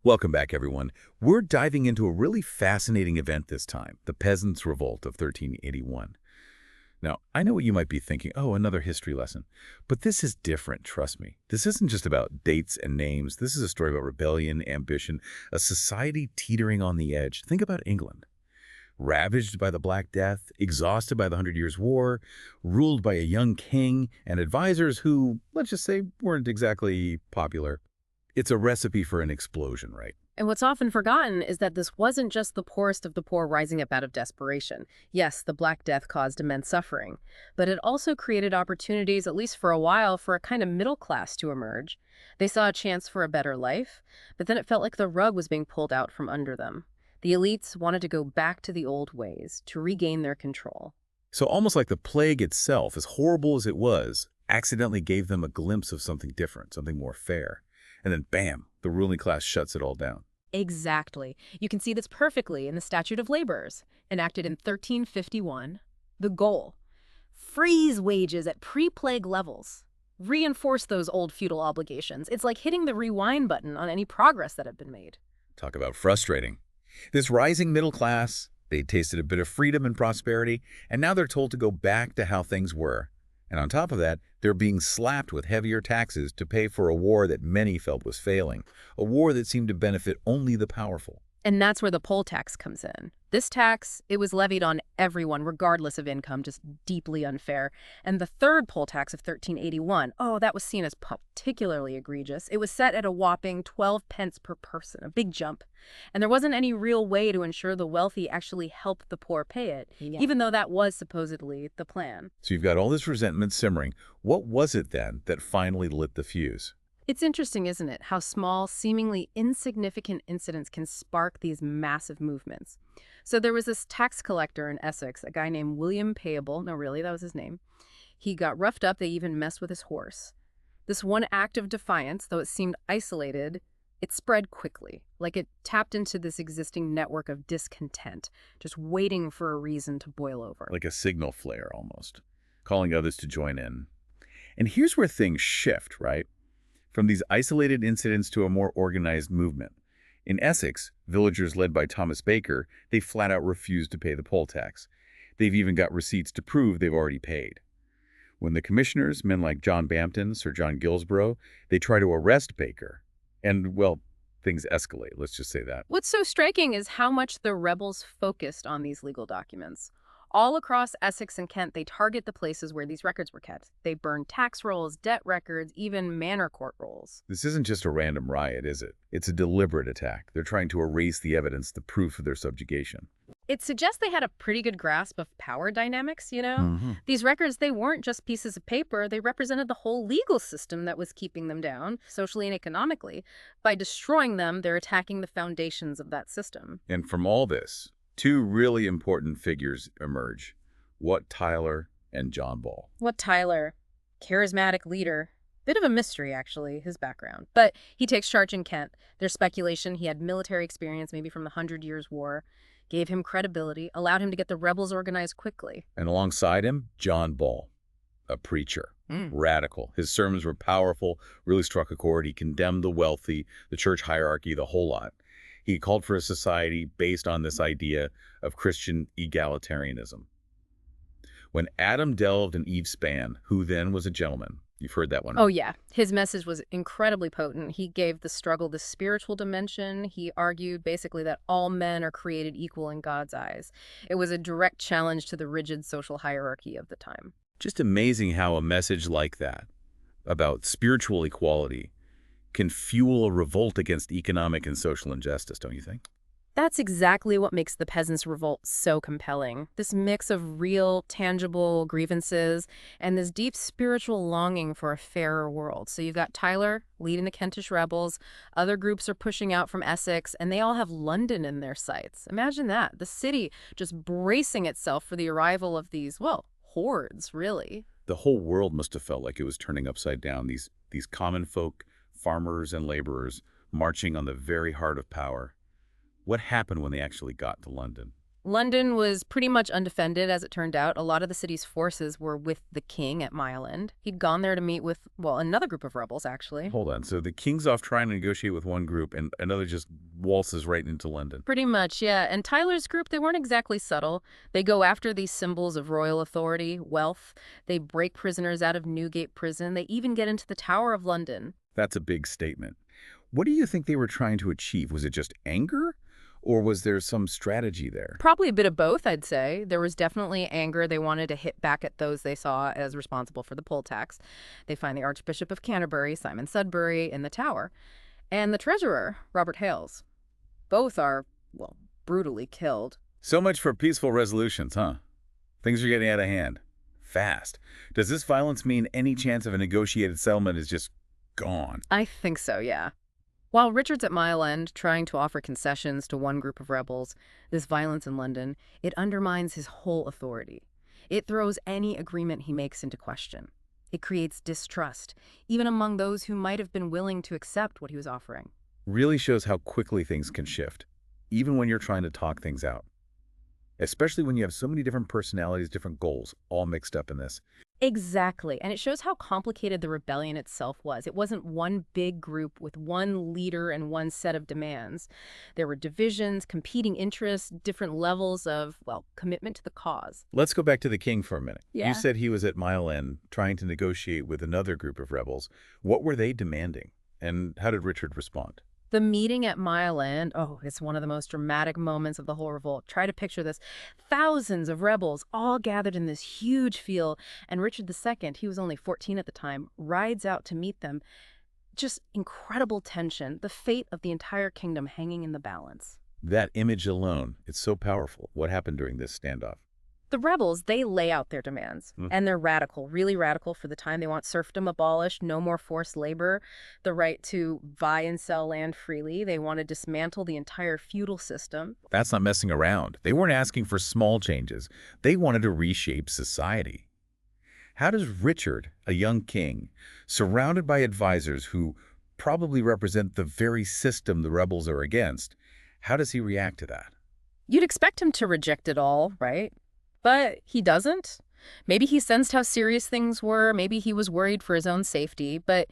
Welcome back, everyone. We're diving into a really fascinating event this time, the Peasants' Revolt of 1381. Now, I know what you might be thinking, oh, another history lesson. But this is different, trust me. This isn't just about dates and names. This is a story about rebellion, ambition, a society teetering on the edge. Think about England. Ravaged by the Black Death, exhausted by the Hundred Years' War, ruled by a young king and advisors who, let's just say, weren't exactly popular. It's a recipe for an explosion, right? And what's often forgotten is that this wasn't just the poorest of the poor rising up out of desperation. Yes, the Black Death caused immense suffering, but it also created opportunities, at least for a while, for a kind of middle class to emerge. They saw a chance for a better life, but then it felt like the rug was being pulled out from under them. The elites wanted to go back to the old ways, to regain their control. So almost like the plague itself, as horrible as it was, accidentally gave them a glimpse of something different, something more fair. And then bam, the ruling class shuts it all down. Exactly. You can see this perfectly in the Statute of Laborers, enacted in 1351. The goal: freeze wages at pre-plague levels. Reinforce those old feudal obligations. It's like hitting the rewind button on any progress that had been made. Talk about frustrating. This rising middle class, they tasted a bit of freedom and prosperity, and now they're told to go back to how things were. And on top of that, they're being slapped with heavier taxes to pay for a war that many felt was failing, a war that seemed to benefit only the powerful. And that's where the poll tax comes in. This tax, it was levied on everyone, regardless of income, just deeply unfair. And the third poll tax of 1381, oh, that was seen as particularly egregious. It was set at a whopping 12 pence per person, a big jump. And there wasn't any real way to ensure the wealthy actually helped the poor pay it, even though that was supposedly the plan. So you've got all this resentment simmering. What was it then that finally lit the fuse? It's interesting, isn't it, how small, seemingly insignificant incidents can spark these massive movements. So there was this tax collector in Essex, a guy named William Payable. No, really, that was his name. He got roughed up. They even messed with his horse. This one act of defiance, though it seemed isolated, it spread quickly, like it tapped into this existing network of discontent, just waiting for a reason to boil over. Like a signal flare, almost, calling others to join in. And here's where things shift, right? From these isolated incidents to a more organized movement. In Essex, villagers led by Thomas Baker, they flat out refused to pay the poll tax. They've even got receipts to prove they've already paid. When the commissioners, men like John Bampton, Sir John Gilsborough, they try to arrest Baker. And, well, things escalate, let's just say that. What's so striking is how much the rebels focused on these legal documents. All across Essex and Kent, they target the places where these records were kept. They burn tax rolls, debt records, even manor court rolls. This isn't just a random riot, is it? It's a deliberate attack. They're trying to erase the evidence, the proof of their subjugation. It suggests they had a pretty good grasp of power dynamics, you know? These records, they weren't just pieces of paper. They represented the whole legal system that was keeping them down, socially and economically. By destroying them, they're attacking the foundations of that system. And from all this, two really important figures emerge, Wat Tyler and John Ball. Wat Tyler, charismatic leader. Bit of a mystery, actually, his background. But he takes charge in Kent. There's speculation he had military experience, maybe from the Hundred Years' War, gave him credibility, allowed him to get the rebels organized quickly. And alongside him, John Ball, a preacher, radical. His sermons were powerful, really struck a chord. He condemned the wealthy, the church hierarchy, the whole lot. He called for a society based on this idea of Christian egalitarianism. When Adam delved and Eve span, who then was a gentleman? You've heard that one. Oh, yeah. His message was incredibly potent. He gave the struggle the spiritual dimension. He argued basically that all men are created equal in God's eyes. It was a direct challenge to the rigid social hierarchy of the time. Just amazing how a message like that, about spiritual equality, can fuel a revolt against economic and social injustice, don't you think? That's exactly what makes the Peasants' Revolt so compelling. This mix of real, tangible grievances and this deep spiritual longing for a fairer world. So you've got Tyler leading the Kentish rebels, other groups are pushing out from Essex, and they all have London in their sights. Imagine that, the city just bracing itself for the arrival of these, well, hordes, really. The whole world must have felt like it was turning upside down. These common folk, farmers and laborers, marching on the very heart of power. What happened when they actually got to London? London was pretty much undefended, as it turned out. A lot of the city's forces were with the king at Mile End. He'd gone there to meet with, well, another group of rebels, actually. Hold on. So the king's off trying to negotiate with one group, and another just waltzes right into London. Pretty much, yeah. And Tyler's group, they weren't exactly subtle. They go after these symbols of royal authority, wealth. They break prisoners out of Newgate Prison. They even get into the Tower of London. That's a big statement. What do you think they were trying to achieve? Was it just anger? Or was there some strategy there? Probably a bit of both, I'd say. There was definitely anger. They wanted to hit back at those they saw as responsible for the poll tax. They find the Archbishop of Canterbury, Simon Sudbury, in the Tower, and the treasurer, Robert Hales. Both are, well, brutally killed. So much for peaceful resolutions, huh? Things are getting out of hand. Fast. Does this violence mean any chance of a negotiated settlement is just gone? I think so, yeah. While Richard's at Mile End trying to offer concessions to one group of rebels, this violence in London, it undermines his whole authority. It throws any agreement he makes into question. It creates distrust, even among those who might have been willing to accept what he was offering. Really shows how quickly things can shift, even when you're trying to talk things out. Especially when you have so many different personalities, different goals, all mixed up in this. Exactly. And it shows how complicated the rebellion itself was. It wasn't one big group with one leader and one set of demands. There were divisions, competing interests, different levels of, well, commitment to the cause. Let's go back to the king for a minute. Yeah. You said he was at Mile End trying to negotiate with another group of rebels. What were they demanding? And how did Richard respond? The meeting at Mile End, oh, it's one of the most dramatic moments of the whole revolt. Try to picture this. Thousands of rebels all gathered in this huge field, and Richard II, he was only 14 at the time, rides out to meet them. Just incredible tension, the fate of the entire kingdom hanging in the balance. That image alone, it's so powerful. What happened during this standoff? The rebels, they lay out their demands, and they're radical, really radical for the time. They want serfdom abolished, no more forced labor, the right to buy and sell land freely. They want to dismantle the entire feudal system. That's not messing around. They weren't asking for small changes. They wanted to reshape society. How does Richard, a young king, surrounded by advisors who probably represent the very system the rebels are against, how does he react to that? You'd expect him to reject it all, right? But he doesn't. Maybe he sensed how serious things were. Maybe he was worried for his own safety. But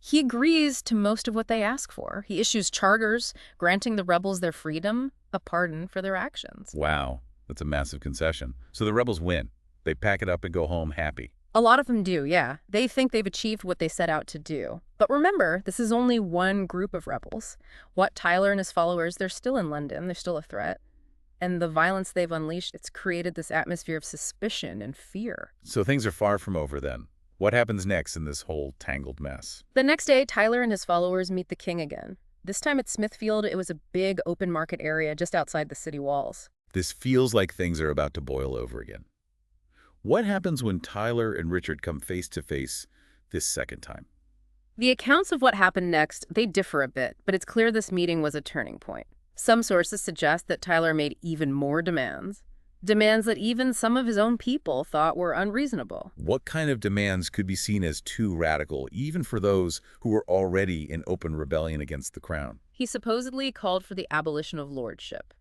he agrees to most of what they ask for. He issues charters, granting the rebels their freedom, a pardon for their actions. Wow, that's a massive concession. So the rebels win. They pack it up and go home happy. A lot of them do, yeah. They think they've achieved what they set out to do. But remember, this is only one group of rebels. Wat Tyler and his followers, they're still in London. They're still a threat. And the violence they've unleashed, it's created this atmosphere of suspicion and fear. So things are far from over then. What happens next in this whole tangled mess? The next day, Tyler and his followers meet the king again. This time at Smithfield, it was a big open market area just outside the city walls. This feels like things are about to boil over again. What happens when Tyler and Richard come face to face this second time? The accounts of what happened next, they differ a bit, but it's clear this meeting was a turning point. Some sources suggest that Tyler made even more demands. Demands that even some of his own people thought were unreasonable. What kind of demands could be seen as too radical, even for those who were already in open rebellion against the crown? He supposedly called for the abolition of lordship.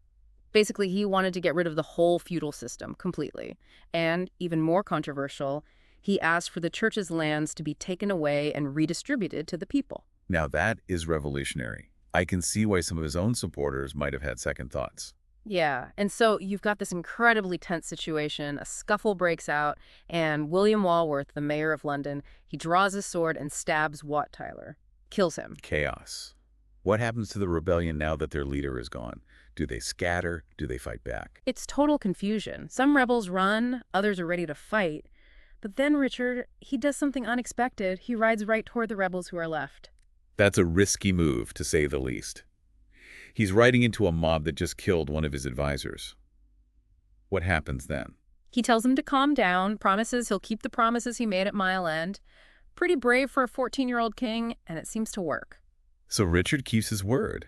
Basically, he wanted to get rid of the whole feudal system completely. And, even more controversial, he asked for the church's lands to be taken away and redistributed to the people. Now that is revolutionary. I can see why some of his own supporters might have had second thoughts. Yeah, and so you've got this incredibly tense situation, a scuffle breaks out, and William Walworth, the mayor of London, he draws his sword and stabs Wat Tyler, kills him. Chaos. What happens to the rebellion now that their leader is gone? Do they scatter? Do they fight back? It's total confusion. Some rebels run, others are ready to fight. But then Richard, he does something unexpected. He rides right toward the rebels who are left. That's a risky move, to say the least. He's riding into a mob that just killed one of his advisors. What happens then? He tells them to calm down, promises he'll keep the promises he made at Mile End. Pretty brave for a 14-year-old king, and it seems to work. So Richard keeps his word.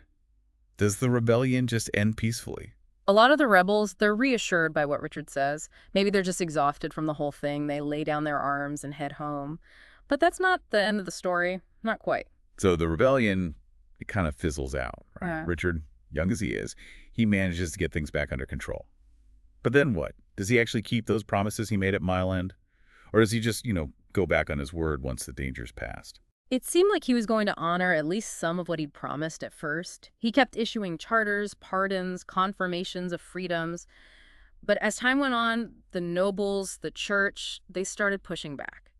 Does the rebellion just end peacefully? A lot of the rebels, they're reassured by what Richard says. Maybe they're just exhausted from the whole thing. They lay down their arms and head home. But that's not the end of the story. Not quite. So the rebellion, it kind of fizzles out, right? Yeah. Richard, young as he is, he manages to get things back under control. But then what? Does he actually keep those promises he made at Mile End? Or does he just, go back on his word once the danger's passed? It seemed like he was going to honor at least some of what he'd promised at first. He kept issuing charters, pardons, confirmations of freedoms. But as time went on, the nobles, the church, they started pushing back.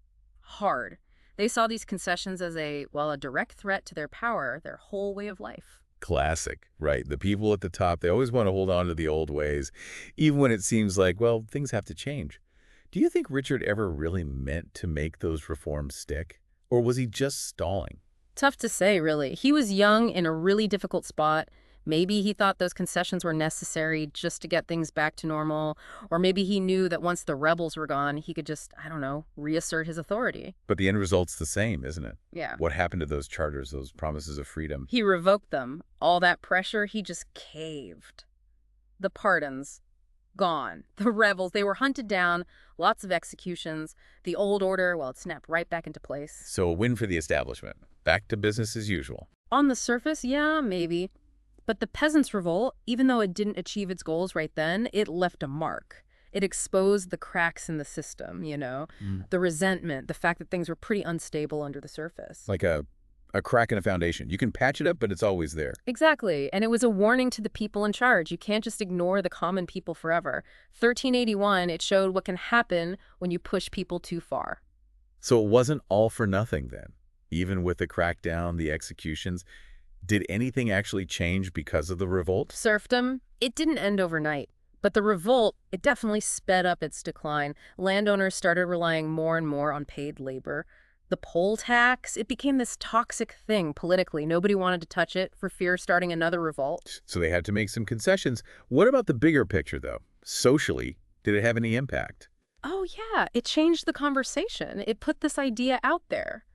Hard. They saw these concessions as a direct threat to their power, their whole way of life. Classic, right? The people at the top, they always want to hold on to the old ways, even when it seems like, well, things have to change. Do you think Richard ever really meant to make those reforms stick? Or was he just stalling? Tough to say, really. He was young in a really difficult spot. Maybe he thought those concessions were necessary just to get things back to normal. Or maybe he knew that once the rebels were gone, he could just, I don't know, reassert his authority. But the end result's the same, isn't it? Yeah. What happened to those charters, those promises of freedom? He revoked them. All that pressure, he just caved. The pardons, gone. The rebels, they were hunted down, lots of executions. The old order, well, it snapped right back into place. So a win for the establishment. Back to business as usual. On the surface, yeah, maybe. But the Peasants' Revolt, even though it didn't achieve its goals right then, it left a mark. It exposed the cracks in the system, the resentment, the fact that things were pretty unstable under the surface. Like a crack in a foundation. You can patch it up, but it's always there. Exactly. And it was a warning to the people in charge. You can't just ignore the common people forever. 1381, it showed what can happen when you push people too far. So it wasn't all for nothing then. Even with the crackdown, the executions, did anything actually change because of the revolt? Serfdom, it didn't end overnight. But the revolt, it definitely sped up its decline. Landowners started relying more and more on paid labor. The poll tax, it became this toxic thing politically. Nobody wanted to touch it for fear of starting another revolt. So they had to make some concessions. What about the bigger picture, though? Socially, did it have any impact? Oh, yeah, it changed the conversation. It put this idea out there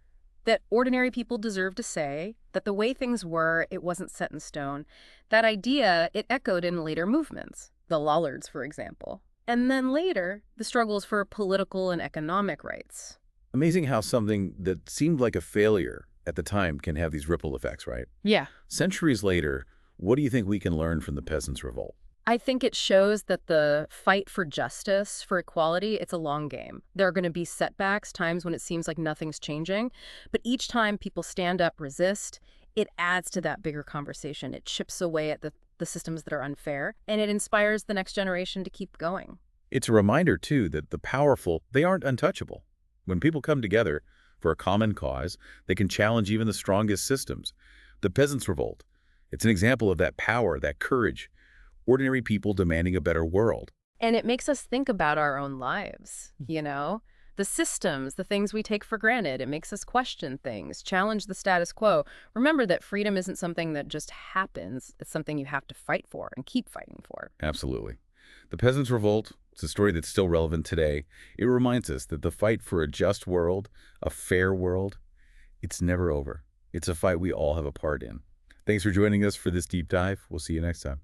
that ordinary people deserved a say, that the way things were, it wasn't set in stone. That idea, it echoed in later movements, the Lollards, for example. And then later, the struggles for political and economic rights. Amazing how something that seemed like a failure at the time can have these ripple effects, right? Yeah. Centuries later, what do you think we can learn from the Peasants' Revolt? I think it shows that the fight for justice, for equality, it's a long game. There are going to be setbacks, times when it seems like nothing's changing. But each time people stand up, resist, it adds to that bigger conversation. It chips away at the systems that are unfair, and it inspires the next generation to keep going. It's a reminder, too, that the powerful, they aren't untouchable. When people come together for a common cause, they can challenge even the strongest systems. The Peasants' Revolt, it's an example of that power, that courage, ordinary people demanding a better world. And it makes us think about our own lives, The systems, the things we take for granted. It makes us question things, challenge the status quo. Remember that freedom isn't something that just happens. It's something you have to fight for and keep fighting for. Absolutely. The Peasants' Revolt, it's a story that's still relevant today. It reminds us that the fight for a just world, a fair world, it's never over. It's a fight we all have a part in. Thanks for joining us for this deep dive. We'll see you next time.